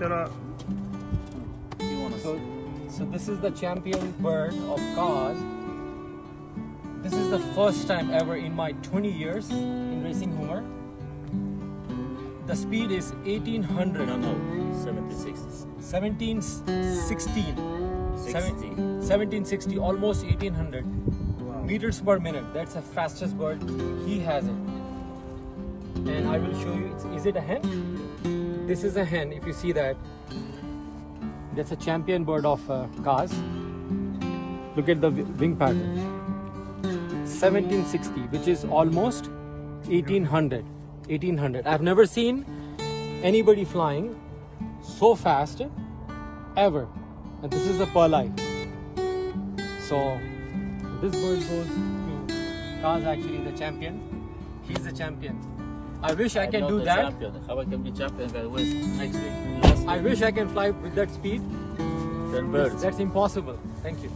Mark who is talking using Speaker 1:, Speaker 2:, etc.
Speaker 1: So this is the champion bird of cars. This is the first time ever in my 20 years in racing humor. The speed is 1800.
Speaker 2: No, 76.
Speaker 1: 1716. 1760, almost 1800 meters per minute. That's the fastest bird. He has it. And I will show you. Is it a hen? This is a hen. If you see that, that's a champion bird of cars. Look at the wing pattern. 1760, which is almost 1800. 1800. I've never seen anybody flying so fast ever. And this is a pearl-eye. So this bird goes to Kaz, actually the champion. He's the champion. I wish I can do that.
Speaker 2: Champion. How I can be champion next week?
Speaker 1: I wish I can fly with that speed.
Speaker 2: 10 birds.
Speaker 1: That's impossible. Thank you.